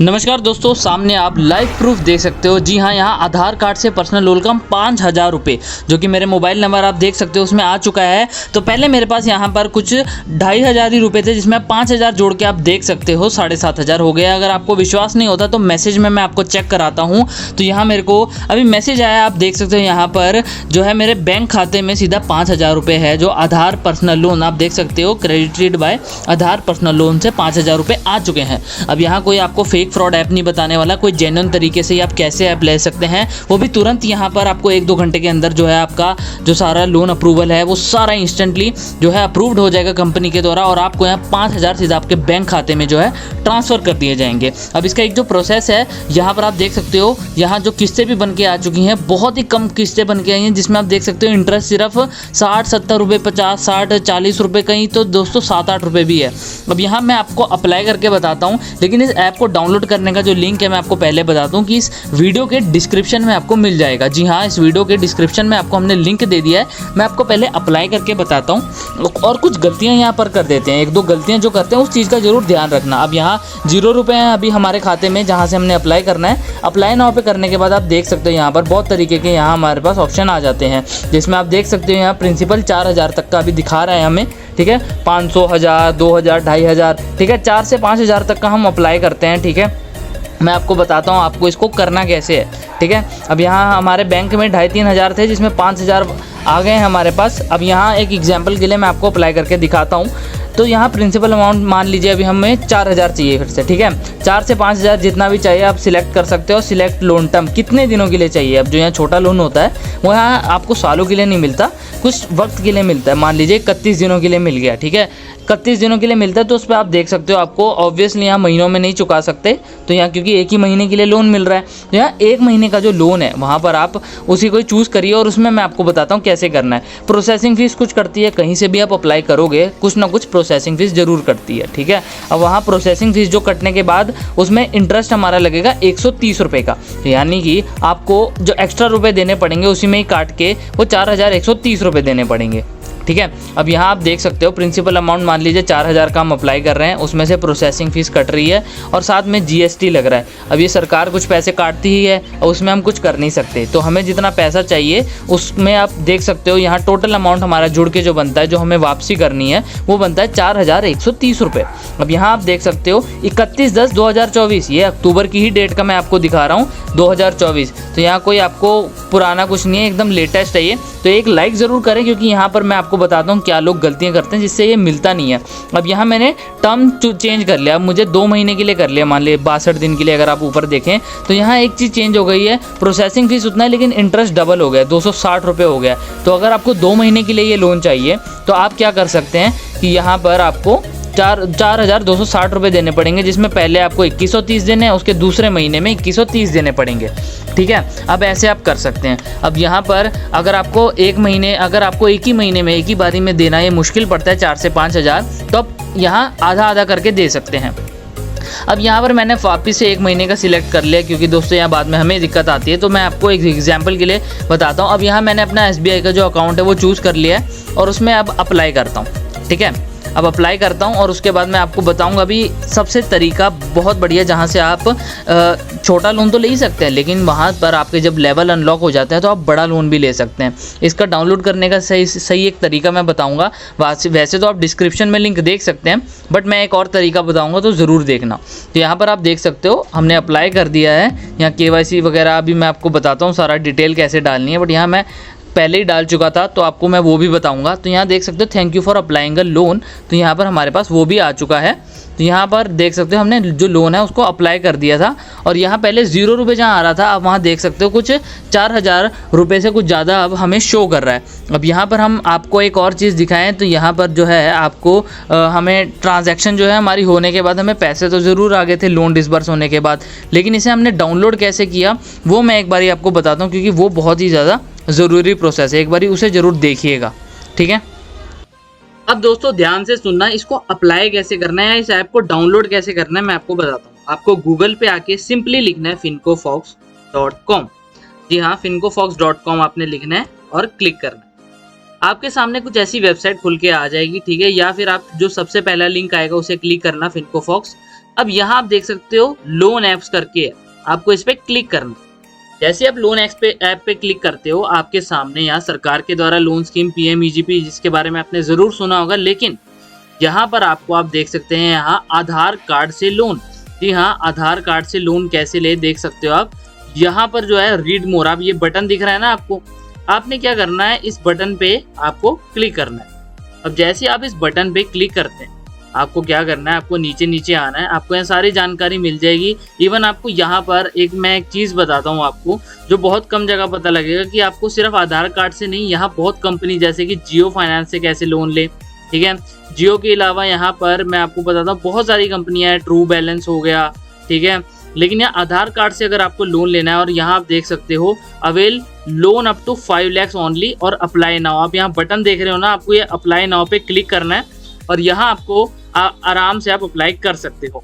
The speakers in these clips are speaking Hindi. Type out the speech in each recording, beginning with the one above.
नमस्कार दोस्तों, सामने आप लाइव प्रूफ देख सकते हो। जी हाँ, यहाँ आधार कार्ड से पर्सनल लोन का 5,000 रुपये जो कि मेरे मोबाइल नंबर आप देख सकते हो उसमें आ चुका है। तो पहले मेरे पास यहाँ पर कुछ 2,500 ही रुपये थे जिसमें 5,000 जोड़ के आप देख सकते हो 7,500 हो गया। अगर आपको विश्वास नहीं होता तो मैसेज में मैं आपको चेक कराता हूँ। तो यहाँ मेरे को अभी मैसेज आया, आप देख सकते हो यहाँ पर जो है मेरे बैंक खाते में सीधा 5,000 रुपये है जो आधार पर्सनल लोन आप देख सकते हो क्रेडिटेड बाय आधार पर्सनल लोन से 5,000 रुपये आ चुके हैं। अब यहाँ कोई आपको फेक फ्रॉड ऐप नहीं बताने वाला, कोई जेन्युइन तरीके से आप कैसे ऐप ले सकते हैं वो भी तुरंत यहाँ पर आपको 1-2 घंटे के अंदर जो है आपका जो सारा लोन अप्रूवल है वो सारा इंस्टेंटली जो है अप्रूव्ड हो जाएगा कंपनी के द्वारा और आपको यहाँ 5,000 सीधा आपके बैंक खाते में जो है ट्रांसफ़र कर दिए जाएंगे। अब इसका एक जो प्रोसेस है यहाँ पर आप देख सकते हो, यहाँ जो किस्तें भी बन के आ चुकी हैं, बहुत ही कम किस्तें बन के आई हैं जिसमें आप देख सकते हो इंटरेस्ट सिर्फ 60-70 रुपये, 50-60-40 रुपये, कहीं तो दोस्तों 7-8 रुपये भी है। अब यहाँ मैं आपको अप्लाई करके बताता हूँ, लेकिन इस ऐप को डाउनलोड करने का जो लिंक है मैं आपको पहले बता दूं कि इस वीडियो के डिस्क्रिप्शन में आपको मिल जाएगा। जी हाँ, इस वीडियो के डिस्क्रिप्शन में आपको हमने लिंक दे दिया है। मैं आपको पहले अप्लाई करके बताता हूँ और कुछ गलतियाँ यहाँ पर कर देते हैं, 1-2 गलतियाँ जो करते हैं उस चीज़ का जरूर ध्यान रखना। अब यहाँ 0 रुपये हैं अभी हमारे खाते में जहाँ से हमने अप्लाई करना है। अप्लाई नाउ पे करने के बाद आप देख सकते हो यहाँ पर बहुत तरीके के यहाँ हमारे पास ऑप्शन आ जाते हैं जिसमें आप देख सकते हो यहाँ प्रिंसिपल 4,000 तक का अभी दिखा रहा है हमें, ठीक है। 500, 1,000, 2,000, 2,500, ठीक है। 4 से 5,000 तक का हम अप्लाई करते हैं, ठीक है। मैं आपको बताता हूँ आपको इसको करना कैसे है, ठीक है। अब यहाँ हमारे बैंक में 2,500-3 हज़ार थे जिसमें 5,000 आ गए हैं हमारे पास। अब यहाँ एक एग्जांपल के लिए मैं आपको अप्लाई करके दिखाता हूँ। तो यहाँ प्रिंसिपल अमाउंट मान लीजिए अभी हमें 4,000 चाहिए फिर से, ठीक है। 4 से 5,000 जितना भी चाहिए आप सिलेक्ट कर सकते हो। सिलेक्ट लोन टर्म कितने दिनों के लिए चाहिए। अब जो यहाँ छोटा लोन होता है वो यहाँ आपको सालों के लिए नहीं मिलता, कुछ वक्त के लिए मिलता है। मान लीजिए 31 दिनों के लिए मिल गया, ठीक है। 31 दिनों के लिए मिलता है तो उस पर आप देख सकते हो आपको ऑब्वियसली यहाँ महीनों में नहीं चुका सकते, तो यहाँ क्योंकि एक ही महीने के लिए लोन मिल रहा है तो यहाँ 1 महीने का जो लोन है वहाँ पर आप उसी को चूज़ करिए और उसमें मैं आपको बताता हूँ कैसे करना है। प्रोसेसिंग फ़ीस कुछ करती है, कहीं से भी आप अप्लाई करोगे कुछ ना कुछ प्रोसेसिंग फ़ीस ज़रूर करती है, ठीक है। अब वहाँ प्रोसेसिंग फ़ीस जो कटने के बाद उसमें इंटरेस्ट हमारा लगेगा 130 रुपये का, यानी कि आपको जो एक्स्ट्रा रुपये देने पड़ेंगे उसी में ही काट के वो 4,130 रुपये देने पड़ेंगे, ठीक है। अब यहाँ आप देख सकते हो प्रिंसिपल अमाउंट मान लीजिए 4,000 का हम अप्लाई कर रहे हैं, उसमें से प्रोसेसिंग फ़ीस कट रही है और साथ में जीएसटी लग रहा है। अब ये सरकार कुछ पैसे काटती ही है और उसमें हम कुछ कर नहीं सकते, तो हमें जितना पैसा चाहिए उसमें आप देख सकते हो यहाँ टोटल अमाउंट हमारा जुड़ के जो बनता है, जो हमें वापसी करनी है वो बनता है 4,130 रुपये। अब यहाँ आप देख सकते हो 31/10/2024, ये अक्टूबर की ही डेट का मैं आपको दिखा रहा हूँ 2024। तो यहाँ कोई आपको पुराना कुछ नहीं है, एकदम लेटेस्ट है ये। तो एक लाइक ज़रूर करें क्योंकि यहाँ पर मैं आपको बताता हूँ क्या लोग गलतियाँ करते हैं जिससे ये मिलता नहीं है। अब यहाँ मैंने टर्म चेंज कर लिया, अब मुझे 2 महीने के लिए कर लिया, मान लीजिए 62 दिन के लिए। अगर आप ऊपर देखें तो यहाँ एक चीज़ चेंज हो गई है, प्रोसेसिंग फ़ीस उतना है लेकिन इंटरेस्ट डबल हो गया, 260 रुपये हो गया। तो अगर आपको 2 महीने के लिए ये लोन चाहिए तो आप क्या कर सकते हैं कि यहाँ पर आपको 4,260 रुपये देने पड़ेंगे, जिसमें पहले आपको 2,130 देने हैं, उसके दूसरे महीने में 2,130 देने पड़ेंगे, ठीक है। अब ऐसे आप कर सकते हैं। अब यहाँ पर अगर आपको अगर आपको एक ही महीने में एक ही बारी में देना ये मुश्किल पड़ता है 4 से 5,000, तो आप यहाँ आधा आधा करके दे सकते हैं। अब यहाँ पर मैंने वापस से 1 महीने का सिलेक्ट कर लिया क्योंकि दोस्तों यहाँ बाद में हमें दिक्कत आती है, तो मैं आपको एक एग्जांपल के लिए बताता हूँ। अब यहाँ मैंने अपना SBI का जो अकाउंट है वो चूज़ कर लिया है और उसमें अब अप्लाई करता हूँ, ठीक है। अब अप्लाई करता हूँ और उसके बाद मैं आपको बताऊंगा अभी सबसे तरीका बहुत बढ़िया जहाँ से आप छोटा लोन तो ले ही सकते हैं, लेकिन वहाँ पर आपके जब लेवल अनलॉक हो जाता है तो आप बड़ा लोन भी ले सकते हैं। इसका डाउनलोड करने का सही एक तरीका मैं बताऊंगा। वैसे तो आप डिस्क्रिप्शन में लिंक देख सकते हैं, बट मैं एक और तरीका बताऊँगा तो ज़रूर देखना। तो यहाँ पर आप देख सकते हो हमने अप्लाई कर दिया है। यहाँ KYC वगैरह अभी मैं आपको बताता हूँ सारा डिटेल कैसे डालनी है, बट यहाँ मैं पहले ही डाल चुका था तो आपको मैं वो भी बताऊंगा। तो यहाँ देख सकते हो thank you for applying a loan, तो यहाँ पर हमारे पास वो भी आ चुका है। तो यहाँ पर देख सकते हो हमने जो लोन है उसको अप्लाई कर दिया था और यहाँ पहले 0 रुपये जहाँ आ रहा था अब वहाँ देख सकते हो कुछ 4,000 रुपये से कुछ ज़्यादा अब हमें शो कर रहा है। अब यहाँ पर हम आपको एक और चीज़ दिखाएं तो यहाँ पर जो है आपको हमें ट्रांजैक्शन जो है हमारी होने के बाद हमें पैसे तो ज़रूर आ गए थे लोन डिसबर्स होने के बाद, लेकिन इसे हमने डाउनलोड कैसे किया वो मैं एक बारी आपको बताता हूँ क्योंकि वो बहुत ही ज़्यादा ज़रूरी प्रोसेस है, एक बारी उसे ज़रूर देखिएगा, ठीक है। अब दोस्तों ध्यान से सुनना, इसको अप्लाई कैसे करना है, इस ऐप को डाउनलोड कैसे करना है मैं आपको बताता हूँ। आपको गूगल पे आके सिंपली लिखना है fincofox.com। जी हाँ, fincofox.com आपने लिखना है और क्लिक करना है। आपके सामने कुछ ऐसी वेबसाइट खुल के आ जाएगी, ठीक है। या फिर आप जो सबसे पहला लिंक आएगा उसे क्लिक करना फिनकोफॉक्स। अब यहाँ आप देख सकते हो लोन ऐप्स करके है, आपको इस पे क्लिक करना है। जैसे आप लोन ऐप पे क्लिक करते हो, आपके सामने यहाँ सरकार के द्वारा लोन स्कीम PMEGP, जिसके बारे में आपने जरूर सुना होगा, लेकिन यहाँ पर आपको आप देख सकते हैं यहाँ आधार कार्ड से लोन। जी हाँ, आधार कार्ड से लोन कैसे ले देख सकते हो आप। यहाँ पर जो है रीड मोर, आप ये बटन दिख रहा है ना आपको, आपने क्या करना है, इस बटन पे आपको क्लिक करना है। अब जैसे आप इस बटन पे क्लिक करते हैं, आपको क्या करना है, आपको नीचे नीचे आना है, आपको यहाँ सारी जानकारी मिल जाएगी। इवन आपको यहाँ पर मैं एक चीज़ बताता हूँ आपको, जो बहुत कम जगह पता लगेगा कि आपको सिर्फ आधार कार्ड से नहीं, यहाँ बहुत कंपनी जैसे कि जियो फाइनेंस से कैसे लोन ले, ठीक है। जियो के अलावा यहाँ पर मैं आपको बताता हूँ बहुत सारी कंपनियाँ हैं, ट्रू बैलेंस हो गया, ठीक है। लेकिन यहाँ आधार कार्ड से अगर आपको लोन लेना है, और यहाँ आप देख सकते हो avail loan up to 5 lakhs only और अप्लाई नाउ, आप यहाँ बटन देख रहे हो ना, आपको ये अप्लाई नाउ पे क्लिक करना है और यहाँ आपको आराम से आप अप्लाई कर सकते हो।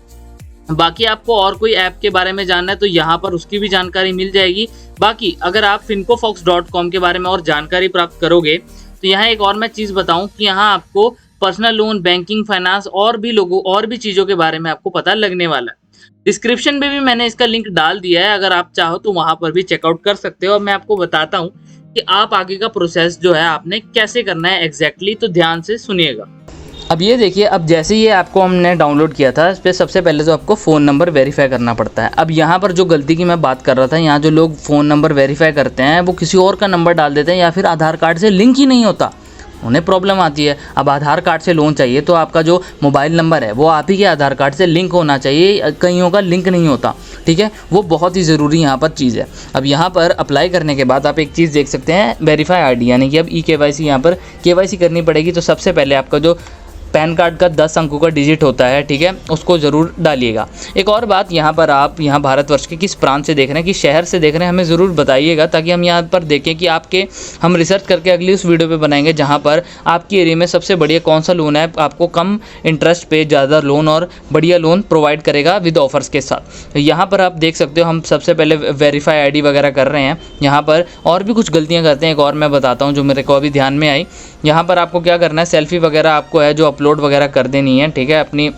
बाकी आपको और कोई ऐप के बारे में जानना है तो यहाँ पर उसकी भी जानकारी मिल जाएगी। बाकी अगर आप fincofox.com के बारे में और जानकारी प्राप्त करोगे तो यहाँ एक और मैं चीज़ बताऊँ कि यहाँ आपको पर्सनल लोन, बैंकिंग, फाइनेंस और भी चीज़ों के बारे में आपको पता लगने वाला है। डिस्क्रिप्शन में भी मैंने इसका लिंक डाल दिया है, अगर आप चाहो तो वहाँ पर भी चेकआउट कर सकते हो। और मैं आपको बताता हूँ कि आप आगे का प्रोसेस जो है आपने कैसे करना है एग्जैक्टली, तो ध्यान से सुनिएगा। अब ये देखिए, अब जैसे ये आपको हमने डाउनलोड किया था, इस पर सबसे पहले तो आपको फ़ोन नंबर वेरीफाई करना पड़ता है। अब यहाँ पर जो गलती की मैं बात कर रहा था, यहाँ जो लोग फ़ोन नंबर वेरीफाई करते हैं वो किसी और का नंबर डाल देते हैं या फिर आधार कार्ड से लिंक ही नहीं होता, उन्हें प्रॉब्लम आती है। अब आधार कार्ड से लोन चाहिए तो आपका जो मोबाइल नंबर है वो आप ही के आधार कार्ड से लिंक होना चाहिए, कईयों का लिंक नहीं होता, ठीक है। वो बहुत ही ज़रूरी यहाँ पर चीज़ है। अब यहाँ पर अप्लाई करने के बाद आप एक चीज़ देख सकते हैं, वेरीफाई आईडी, यानी कि अब KYC यहाँ पर KYC करनी पड़ेगी। तो सबसे पहले आपका जो पैन कार्ड का 10 अंकों का डिजिट होता है, ठीक है, उसको ज़रूर डालिएगा। एक और बात, यहाँ पर आप यहाँ भारतवर्ष के किस प्रांत से देख रहे हैं, किस शहर से देख रहे हैं, हमें ज़रूर बताइएगा, ताकि हम यहाँ पर देखें कि हम रिसर्च करके अगली उस वीडियो पे बनाएंगे जहाँ पर आपकी एरिया में सबसे बढ़िया कौन सा लोन है, आपको कम इंटरेस्ट पे ज़्यादा लोन और बढ़िया लोन प्रोवाइड करेगा विद ऑफर्स के साथ। तो यहाँ पर आप देख सकते हो, हम सबसे पहले वेरीफाई ID वगैरह कर रहे हैं। यहाँ पर और भी कुछ गलतियाँ करते हैं, एक और मैं बताता हूँ जो मेरे को अभी ध्यान में आई। यहाँ पर आपको क्या करना है, सेल्फी वगैरह आपको है जो अपलोड वगैरह कर देनी है, ठीक है, अपनी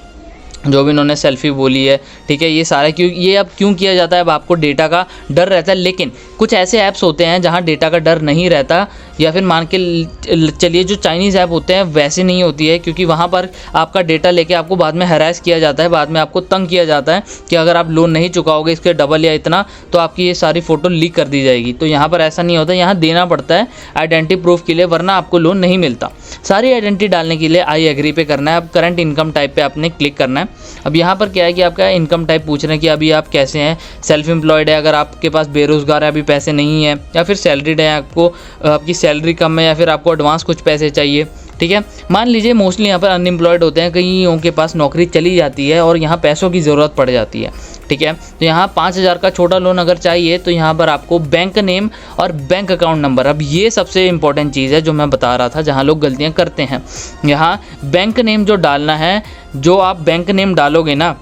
जो भी इन्होंने सेल्फी बोली है, ठीक है। ये सारा ये अब क्यों किया जाता है, अब आपको डेटा का डर रहता है, लेकिन कुछ ऐसे ऐप्स होते हैं जहां डेटा का डर नहीं रहता, या फिर मान के चलिए जो चाइनीज़ ऐप होते हैं वैसे नहीं होती है, क्योंकि वहां पर आपका डेटा लेके आपको बाद में हैरेस किया जाता है, बाद में आपको तंग किया जाता है कि अगर आप लोन नहीं चुकाओगे इसके डबल या इतना तो आपकी ये सारी फ़ोटो लीक कर दी जाएगी। तो यहाँ पर ऐसा नहीं होता, यहाँ देना पड़ता है आइडेंटिटी प्रूफ के लिए, वरना आपको लोन नहीं मिलता। सारी आइडेंटिटी डालने के लिए आई एग्री पे करना है। अब करंट इनकम टाइप पे आपने क्लिक करना है। अब यहाँ पर क्या है कि आपका इनकम टाइप पूछ रहे हैं कि अभी आप कैसे हैं, सेल्फ एम्प्लॉयड है, अगर आपके पास बेरोज़गार है, अभी पैसे नहीं है, या फिर सैलरीड है, आपकी सैलरी कम है, या फिर आपको एडवांस कुछ पैसे चाहिए, ठीक है। मान लीजिए मोस्टली यहाँ पर अनएम्प्लॉयड होते हैं, कईयों के पास नौकरी चली जाती है और यहाँ पैसों की ज़रूरत पड़ जाती है, ठीक है। तो यहाँ 5,000 का छोटा लोन अगर चाहिए तो यहाँ पर आपको बैंक नेम और बैंक अकाउंट नंबर, अब ये सबसे इंपॉर्टेंट चीज़ है जो मैं बता रहा था, जहाँ लोग गलतियाँ करते हैं। यहाँ बैंक नेम जो डालना है, जो आप बैंक नेम डालोगे ना,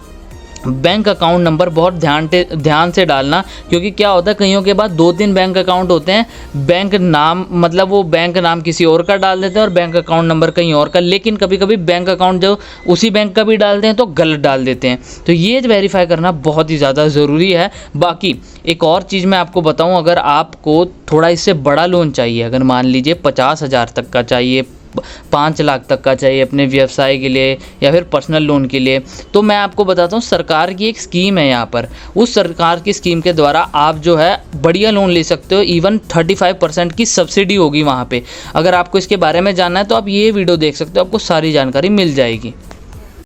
बैंक अकाउंट नंबर बहुत ध्यान से डालना, क्योंकि क्या होता है कईयों के पास 2-3 बैंक अकाउंट होते हैं, बैंक नाम मतलब वो बैंक नाम किसी और का डाल देते हैं और बैंक अकाउंट नंबर कहीं और का, लेकिन कभी कभी बैंक अकाउंट जो उसी बैंक का भी डालते हैं तो गलत डाल देते हैं। तो ये वेरीफाई करना बहुत ही ज़्यादा ज़रूरी है। बाकी एक और चीज़ मैं आपको बताऊँ, अगर आपको थोड़ा इससे बड़ा लोन चाहिए, अगर मान लीजिए 50,000 तक का चाहिए, 5 लाख तक का चाहिए अपने व्यवसाय के लिए या फिर पर्सनल लोन के लिए, तो मैं आपको बताता हूँ सरकार की एक स्कीम है यहाँ पर। उस सरकार की स्कीम के द्वारा आप जो है बढ़िया लोन ले सकते हो, इवन 35% की सब्सिडी होगी वहाँ पे। अगर आपको इसके बारे में जानना है तो आप ये वीडियो देख सकते हो, आपको सारी जानकारी मिल जाएगी।